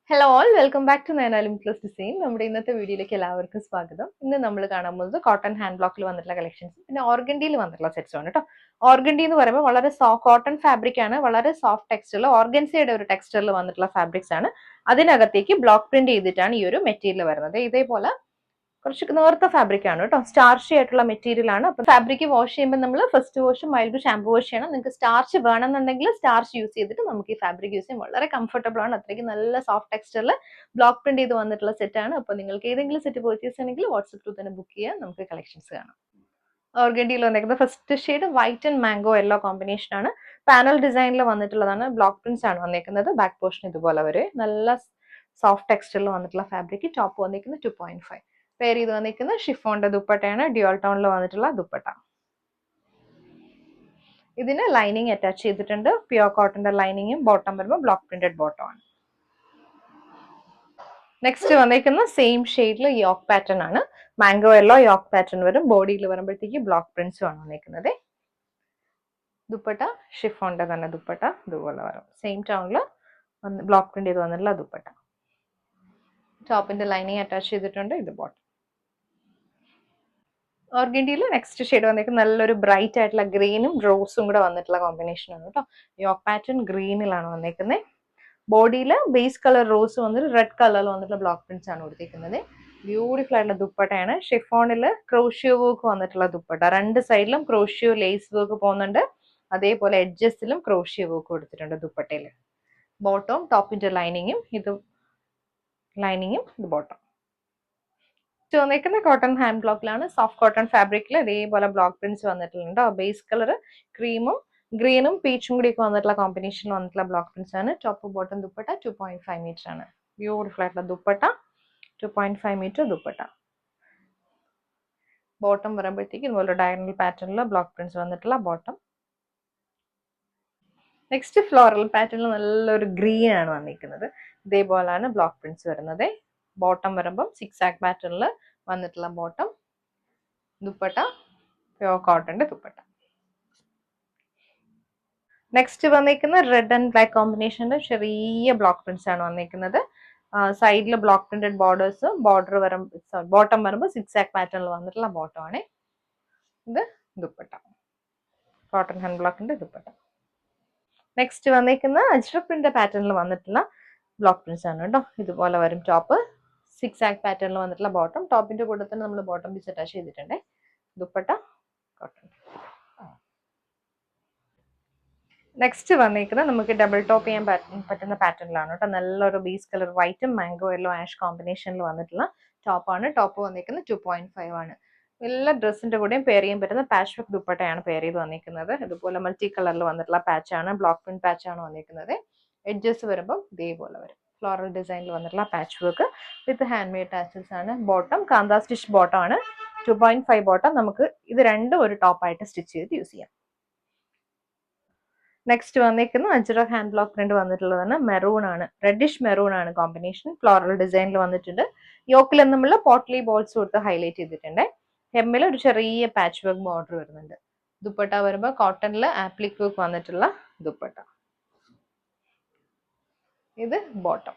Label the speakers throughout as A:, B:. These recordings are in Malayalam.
A: Hello all welcome back to നയനാലും പ്ലസ് ഡിസൈൻ. നമ്മുടെ ഇന്നത്തെ വീഡിയോയിലേക്ക് എല്ലാവർക്കും സ്വാഗതം. ഇന്ന് നമ്മൾ കാണാൻ പോകുന്നത് കോട്ടൺ ഹാൻഡ് ബ്ലോക്കിൽ വന്നിട്ടുള്ള കളക്ഷൻസ് പിന്നെ ഓർഗൻഡിയിൽ വന്നിട്ടുള്ള സെറ്റ്സ് ആണ് കേട്ടോ. ഓർഗൻഡി എന്ന് പറയുമ്പോൾ വളരെ കോട്ടൺ ഫാബ്രിക് ആണ്, വളരെ സോഫ്റ്റ് ടെക്സ്ചറിൽ ഓർഗൻസയുടെ ഒരു ടെക്സ്ചറിൽ വന്നിട്ടുള്ള ഫാബ്രിക്സ് ആണ്. അതിനകത്തേക്ക് ബ്ലോക്ക് പ്രിന്റ് ചെയ്തിട്ടാണ് ഈ ഒരു മെറ്റീരിയൽ വരുന്നത്. ഇതേപോലെ കുറച്ച് നേർത്ത ഫാബ്രിക് ആണ് കേട്ടോ, സ്റ്റാർച്ചി ആയിട്ടുള്ള മെറ്റീരിയൽ ആണ്. അപ്പൊ ഫാബ്രിക് വാഷ് ചെയ്യുമ്പോൾ നമ്മൾ first wash mild shampoo wash ചെയ്യണം. നിങ്ങൾക്ക് സ്റ്റാർച്ച് വേണമെന്നുണ്ടെങ്കിൽ സ്റ്റാർച്ച് യൂസ് ചെയ്തിട്ട് നമുക്ക് ഈ ഫാബ്രിക് യൂസ് ചെയ്യാം. വളരെ കംഫർട്ടബിൾ ആണ്, അത്രയ്ക്ക് നല്ല സോഫ്റ്റ് ടെക്സ്ചറിൽ ബ്ലോക്ക് പ്രിന്റ് ചെയ്ത് വന്നിട്ടുള്ള സെറ്റ് ആണ്. അപ്പൊ നിങ്ങൾക്ക് ഏതെങ്കിലും സെറ്റ് പർച്ചേസ് ചെയ്യണമെങ്കിൽ വാട്സ്ആപ്പ് ത്രൂ തന്നെ ബുക്ക് ചെയ്യാം, നമുക്ക് കളക്ഷൻസ് കാണാം. ഓർഗൻഡിയിൽ വന്നിരിക്കുന്നത് first shade white and mango yellow combination ആണ്. പാനൽ ഡിസൈനിൽ വന്നിട്ടുള്ളതാണ്, ബ്ലോക്ക് പ്രിന്റ്സ് ആണ് വന്നിരിക്കുന്നത്. ബാക്ക് പോർഷൻ ഇതുപോലെ വരെ നല്ല സോഫ്റ്റ് ടെക്സ്ചറിൽ വന്നിട്ടുള്ള ഫാബ്രിക്. ടോപ്പ് വന്നിരിക്കുന്നത് 2.5. പെയർ ചെയ്ത് വന്നിരിക്കുന്ന ഷിഫോണിന്റെ ദുപ്പട്ടയാണ്, ഡ്യുവൽ ടോണിൽ വന്നിട്ടുള്ള ദുപ്പട്ട. ഇതിന് ലൈനിങ് അറ്റാച്ച് ചെയ്തിട്ടുണ്ട്, പ്യുവർ കോട്ടന്റെ ലൈനിങ്ങും. ബോട്ടം വരുമ്പോൾ ബ്ലോക്ക് പ്രിന്റഡ് ബോട്ടം ആണ്. നെക്സ്റ്റ് വന്നിരിക്കുന്ന സെയിം ഷെയ്ഡിൽ യോക്ക് പാറ്റേൺ ആണ്, മാംഗോ യെല്ലോ യോക്ക് പാറ്റേൺ വരും. ബോഡിയിൽ വരുമ്പോഴത്തേക്ക് ബ്ലോക്ക് പ്രിന്റ്സും ആണ് വന്നിരിക്കുന്നത്. ദുപ്പട്ട ഷിഫോണിന്റെ തന്നെ ദുപ്പട്ട ഇതുപോലെ വരും, സെയിം ടോണിൽ ബ്ലോക്ക് പ്രിന്റ് ചെയ്ത് വന്നിട്ടുള്ള ദുപ്പട്ട. ടോപ്പിന്റെ ലൈനിങ് അറ്റാച്ച് ചെയ്തിട്ടുണ്ട്, ഇത് ബോട്ടം. ഓർഗൻഡിയിൽ നെക്സ്റ്റ് ഷെയ്ഡ് വന്നിരിക്കുന്നത് നല്ലൊരു ബ്രൈറ്റ് ആയിട്ടുള്ള ഗ്രീനും റോസും കൂടെ വന്നിട്ടുള്ള കോമ്പിനേഷൻ ആണ് കേട്ടോ. യോക്ക് പാറ്റേൺ ഗ്രീനിലാണ് വന്നിരിക്കുന്നത്. ബോഡിയിൽ ബേസ് കളർ റോസ് വന്നിട്ട് റെഡ് കളറിൽ വന്നിട്ടുള്ള ബ്ലോക്ക് പ്രിന്റ്സ് ആണ് കൊടുത്തിരിക്കുന്നത്. ബ്യൂട്ടിഫുൾ ആയിട്ടുള്ള ദുപ്പട്ടയാണ്. ഷിഫോണിൽ ക്രോഷ്യോ വർക്ക് വന്നിട്ടുള്ള ദുപ്പട്ട, രണ്ട് സൈഡിലും ക്രോഷ്യോ ലേസ് വർക്ക് പോകുന്നുണ്ട്. അതേപോലെ എഡ്ജസിലും ക്രോഷ്യോ വർക്ക് കൊടുത്തിട്ടുണ്ട് ദുപ്പട്ടയിൽ. ബോട്ടം ടോപ്പിന്റെ ലൈനിങ്ങും ഇത് ബോട്ടം. വന്നിരിക്കുന്ന കോട്ടൺ ഹാൻഡ് ബ്ലോക്കിലാണ്, സോഫ്റ്റ് കോട്ടൺ ഫാബ്രിക്കിൽ ഇതേപോലെ ബ്ലോക്ക് പ്രിന്റ്സ് വന്നിട്ടുണ്ട്. ബേസ് കളർ ക്രീമും ഗ്രീനും പീച്ചും കൂടി ഒക്കെ വന്നിട്ടുള്ള കോമ്പിനേഷനിൽ വന്നിട്ടുള്ള ബ്ലോക്ക് പ്രിന്റ്സ് ആണ്. ടോപ്പ് ബോട്ടം ദുപ്പട്ട 2.5 മീറ്റർ ആണ്. ബ്യൂട്ടിഫുൾ ആയിട്ടുള്ള ദുപ്പട്ട, 2.5 മീറ്റർ ദുപ്പട്ട. ബോട്ടം വരുമ്പോഴത്തേക്ക് ഇതുപോലെ ഡയഗണൽ പാറ്റേണിൽ ബ്ലോക്ക് പ്രിന്റ്സ് വന്നിട്ടുള്ള ബോട്ടം. നെക്സ്റ്റ് ഫ്ലോറൽ പാറ്റേണിൽ നല്ലൊരു ഗ്രീൻ ആണ് വന്നിരിക്കുന്നത്. ഇതേപോലെയാണ് ബ്ലോക്ക് പ്രിന്റ്സ് വരുന്നത്. ബോട്ടം വരുമ്പം 6 ആക്ക് പാറ്റേണിൽ വന്നിട്ടുള്ള ബോട്ടം. ദുപ്പട്ട പ്യുവർ കോട്ടന്റെ ദുപ്പട്ട. നെക്സ്റ്റ് വന്നിരിക്കുന്ന റെഡ് ആൻഡ് ബ്ലാക്ക് കോമ്പിനേഷനിൽ ചെറിയ ബ്ലോക്ക് പ്രിന്റ്സ് ആണ് വന്നിരിക്കുന്നത്. സൈഡിൽ ബ്ലോക്ക് പ്രിന്റഡ് ബോർഡേഴ്സ്, ബോർഡർ വരുമ്പോൾ ബോട്ടം വരുമ്പോൾ 6 ആക്ക് പാറ്റേണിൽ വന്നിട്ടുള്ള ബോട്ടം ആണ്. ഇത് ദുപ്പട്ട, കോട്ടൺ ഹാൻഡ് ബ്ലോക്കിന്റെ ദുപ്പട്ട. നെക്സ്റ്റ് വന്നിരിക്കുന്ന അജ്രക് പ്രിന്റ് പാറ്റേണിൽ വന്നിട്ടുള്ള ബ്ലോക്ക് പ്രിന്റ്സ് ആണ് കേട്ടോ. ഇതുപോലെ വരും ടോപ്പ്, 6 ആക്ക് പാറ്റേണിൽ വന്നിട്ടുള്ള ബോട്ടം. ടോപ്പിന്റെ കൂടെ തന്നെ നമ്മൾ ബോട്ടം പീസ് അറ്റാച്ച് ചെയ്തിട്ടുണ്ട്. ദുപ്പട്ട കോട്ടൺ. നെക്സ്റ്റ് വന്നിരിക്കുന്നത് നമുക്ക് ഡബിൾ ടോപ്പ് ചെയ്യാൻ പറ്റുന്ന പാറ്റേണിലാണ് കേട്ടോ. നല്ലൊരു ബേസ് കളർ വൈറ്റും മാംഗോ യെല്ലോ ആഷ് കോമ്പിനേഷനിൽ വന്നിട്ടുള്ള ടോപ്പാണ്. ടോപ്പ് വന്നിരിക്കുന്നത് 2.5 ആണ്. എല്ലാ ഡ്രസ്സിന്റെ കൂടെയും പെയർ ചെയ്യാൻ പറ്റുന്ന പാച്ച് വർക്ക് ദുപ്പട്ടയാണ് പെയർ ചെയ്ത് വന്നിരിക്കുന്നത്. ഇതുപോലെ മൾട്ടി കളറിൽ വന്നിട്ടുള്ള പാച്ചാണ്, ബ്ലോക്ക് പ്രിന്റ് പാച്ചാണ് വന്നിരിക്കുന്നത്. എഡ്ജസ് വരുമ്പോൾ ഇതേപോലെ വരും, ഫ്ലോറൽ ഡിസൈനിൽ വന്നിട്ടുള്ള patch work with hand made tassels ആണ്. ബോട്ടം കാന്ത സ്റ്റിച്ച് ബോട്ടം ആണ്, 2.5 ബോട്ടം. നമുക്ക് ഇത് രണ്ടും ഒരു ടോപ്പായിട്ട് സ്റ്റിച്ച് ചെയ്ത് യൂസ് ചെയ്യാം. നെക്സ്റ്റ് വന്നിരിക്കുന്ന അജ്രക് ഹാൻഡ് ബ്ലോക്ക് പ്രിന്റ് വന്നിട്ടുള്ളതാണ്. മെറൂൺ ആണ്, റെഡിഷ് മെറൂൺ ആണ് കോമ്പിനേഷൻ. ഫ്ലോറൽ ഡിസൈനിൽ വന്നിട്ടുണ്ട്. യോക്കിൽ നമ്മൾ പോട്ട്ലി ബോൾസ് കൊടുത്ത് ഹൈലൈറ്റ് ചെയ്തിട്ടുണ്ട്. ഹെമ്മിൽ ഒരു ചെറിയ പാച്ച് വർക്ക് ബോർഡർ വരുന്നുണ്ട്. ദുപ്പട്ട വരുമ്പോൾ കോട്ടണിൽ ആപ്ലിക് വർക്ക് വന്നിട്ടുള്ള ദുപ്പട്ട. ഇത് ബോട്ടം.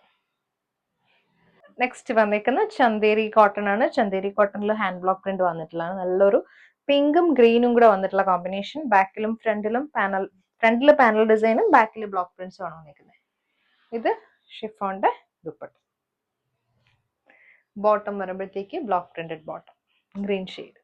A: നെക്സ്റ്റ് വന്നിരിക്കുന്ന ചന്തേരി കോട്ടൺ ആണ്. ചന്തേരി കോട്ടണിൽ ഹാൻഡ് ബ്ലോക്ക് പ്രിന്റ് വന്നിട്ടുള്ളതാണ്. നല്ലൊരു പിങ്കും ഗ്രീനും കൂടെ വന്നിട്ടുള്ള കോമ്പിനേഷൻ. ബാക്കിലും ഫ്രണ്ടിലും ഫ്രണ്ടിൽ പാനൽ ഡിസൈനും ബാക്കിൽ ബ്ലോക്ക് പ്രിന്റ്സും ആണ് വന്നിരിക്കുന്നത്. ഇത് ഷിഫോണിന്റെ ദുപ്പട്ട. ബോട്ടം വരുമ്പോഴത്തേക്ക് block printed bottom, green shade.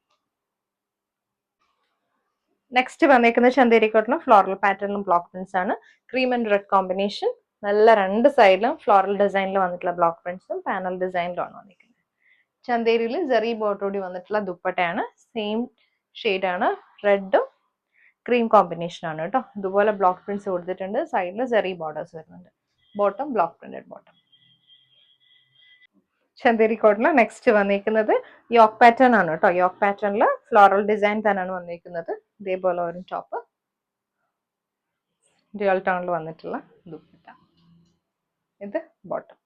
A: Next വന്നിരിക്കുന്ന ചന്തേരി കോട്ടണിലും ഫ്ലോറൽ പാറ്റേണിലും ബ്ലോക്ക് പ്രിന്റ്സ് ആണ്. Cream and red combination. നല്ല രണ്ട് സൈഡിലും ഫ്ലോറൽ ഡിസൈനിൽ വന്നിട്ടുള്ള ബ്ലോക്ക് പ്രിന്റ്സും പാനൽ ഡിസൈനിലും ആണ് വന്നിരിക്കുന്നത്. ചന്തേരിയിൽ ജെറി ബോർഡോടി വന്നിട്ടുള്ള ദുപ്പട്ടയാണ്. സെയിം ഷെയ്ഡാണ്, റെഡും ക്രീം കോമ്പിനേഷൻ ആണ് കേട്ടോ. ഇതുപോലെ ബ്ലോക്ക് പ്രിന്റ്സ് കൊടുത്തിട്ടുണ്ട്. സൈഡിൽ ജെറി ബോർഡേഴ്സ് വരുന്നുണ്ട്. Bottom block printed bottom. Chanderi കോട്ടണിൽ നെക്സ്റ്റ് വന്നിരിക്കുന്നത് യോക്ക് പാറ്റേൺ ആണ് കേട്ടോ. യോക്ക് പാറ്റേണിൽ ഫ്ലോറൽ ഡിസൈൻ തന്നെയാണ് വന്നിരിക്കുന്നത്. ഇതേപോലെ ഒരു ടോപ്പ്, ഡ്യുവൽ ടോണിൽ വന്നിട്ടുള്ള ദുപ്പട്ട. ഇത് ബോട്ടം.